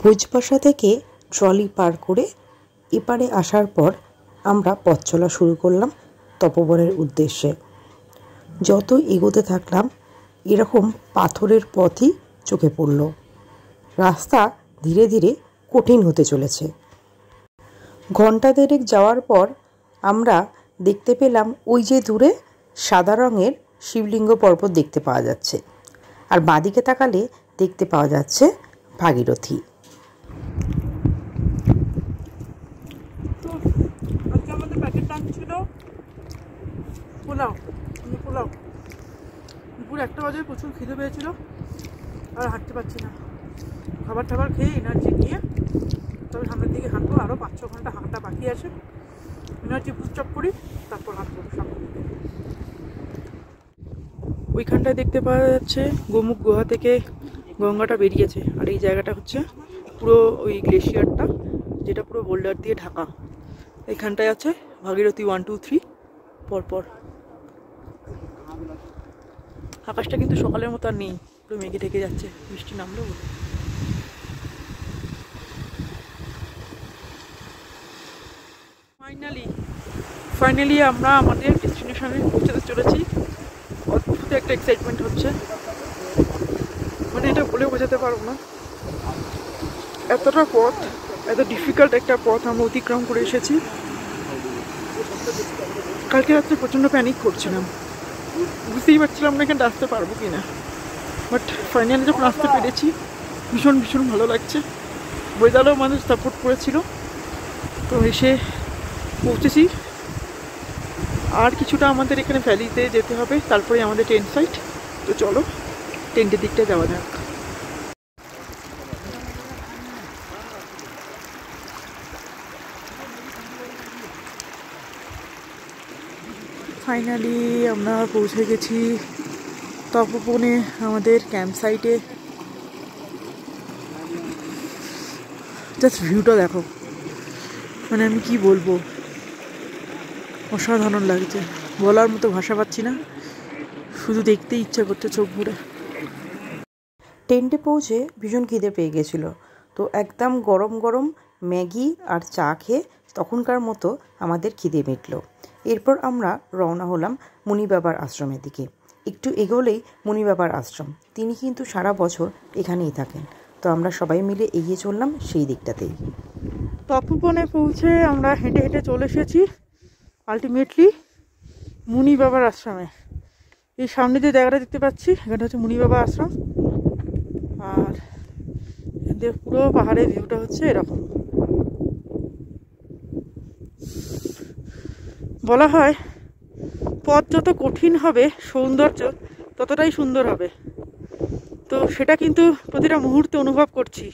ভোজবাসা থেকে ট্রলি পার করে এপারে আসার পর আমরা পথ চলা শুরু করলাম তপোবনের উদ্দেশ্যে। যত এগোতে থাকলাম এরকম পাথরের পথই চোখে পড়ল। রাস্তা ধীরে ধীরে কঠিন হতে চলেছে। ঘণ্টা দেড়েক যাওয়ার পর আমরা দেখতে পেলাম ওই যে দূরে সাদা রঙের শিবলিঙ্গ পর্বত দেখতে পাওয়া যাচ্ছে, আর বাঁদিকে তাকালে দেখতে পাওয়া যাচ্ছে ভাগীরথী। তো আজকে আমাদের প্যাকেট টান ছিল পোলাও। দুপুর 1টা বাজে প্রচুর খিদে পেয়েছিল, আর হাঁটতে পারছি না। খাবার টাবার খেয়ে এনার্জি নিয়ে তবে সামনের দিকে হাঁটবো। আরও 5-6 ঘন্টা হাঁটা বাকি আছে। এনার্জি বুস্ট করি, তারপর হাঁটবো সামনের দিকে। ওইখানটায় দেখতে পাওয়া যাচ্ছে গোমুখ গুহা থেকে গঙ্গাটা বেরিয়েছে, আর এই জায়গাটা হচ্ছে পুরো ওই গ্লেশিয়ারটা, যেটা পুরো বোল্ডার দিয়ে ঢাকা। এখানটায় আছে ভাগীরথী 1, 2, 3 পরপর। আকাশটা কিন্তু সকালের মতো আর নেই, পুরো মেঘে ঢেকে যাচ্ছে, বৃষ্টি নামলো বলে। ফাইনালি আমরা আমাদের ডেস্টিনেশনে পৌঁছাতে চলেছি। অদ্ভুত একটা এক্সাইটমেন্ট হচ্ছে, মানে এটা বলে বোঝাতে পারবো না। এতটা পথ, এত ডিফিকাল্ট একটা পথ আমরা অতিক্রম করে এসেছি। কালকে রাত্রে প্রচণ্ড প্যানিক করছিলাম, বুঝতেই পারছিলাম না এখানটা আসতে পারবো কি না। বাট ফাইনালি যখন আসতে পেরেছি ভীষণ ভীষণ ভালো লাগছে। ওয়েদারও মানুষ সাপোর্ট করেছিল, তো এসে পৌঁছেছি। আর কিছুটা আমাদের এখানে ভ্যালিতে যেতে হবে, তারপরে আমাদের টেন্ট সাইট। তো চলো টেন্টের দিকটা যাওয়া যাক। ফাইনালি আমরা পৌঁছে গেছি তপোবনে, আমাদের ক্যাম্প সাইটে। জাস্ট ভিউটা দেখো, মানে আমি কি বলবো, অসাধারণ লাগছে। বলার মতো ভাষা পাচ্ছি না, শুধু দেখতেই ইচ্ছা করছে চোখ ভরে। টেন্টে পৌঁছে ভীষণ খিদে পেয়ে গেছিলো, তো একদম গরম গরম ম্যাগি আর চা খেয়ে তখনকার মতো আমাদের খিদে মিটলো। এরপর আমরা রওনা হলাম মুনিবাবার আশ্রমের দিকে। একটু এগোলেই মুনিবাবার আশ্রম, তিনি কিন্তু সারা বছর এখানেই থাকেন। তো আমরা সবাই মিলে এগিয়ে চললাম সেই দিকটাতেই। তপোবনে পৌঁছে আমরা হেঁটে হেঁটে চলে এসেছি আলটিমেটলি মুনিবাবার আশ্রমে। এই সামনে যে জায়গাটা দেখতে পাচ্ছি, এখানটা হচ্ছে মুনিবাবা আশ্রম। আর পুরো পাহাড়ের ভিউটা হচ্ছে এরকম। বলা হয় পথ যত কঠিন হবে সৌন্দর্য ততটাই সুন্দর হবে। তো সেটা কিন্তু প্রতিটা মুহূর্তে অনুভব করছি।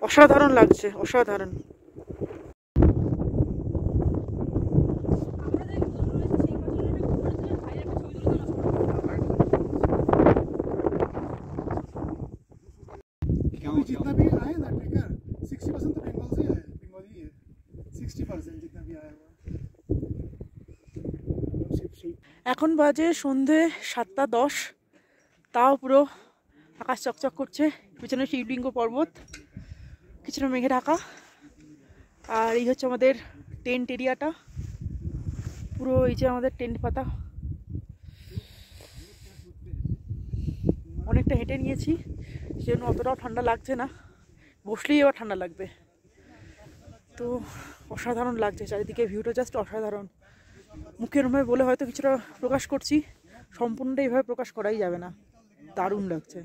অসাধারণ লাগছে, অসাধারণ। जितना भी आए ना ट्रेकर 60% तो बंगाल से है, बंगाली है। 60% जितना भी आया हुआ। এখন বাজে সন্ধে 7:10, তাও পুরো আকাশ চকচক করছে। পিছনে শিবলিঙ্গ পর্বত, কিছুটা মেঘে ঢাকা। আর এই হচ্ছে আমাদের টেন্ট এরিয়াটা, পুরো এই যে আমাদের টেন্ট পাতা। অনেকটা হেঁটে নিয়েছি, সেজন্য অতটাও ঠান্ডা লাগছে না, বসলেই এবার ঠান্ডা লাগবে। তো অসাধারণ লাগছে, চারিদিকে ভিউটা জাস্ট অসাধারণ। মুখের ভাবে বলে হয়তো কিছুটা প্রকাশ করছি, সম্পূর্ণটা এইভাবে প্রকাশ করাই যাবে না। দারুণ লাগছে।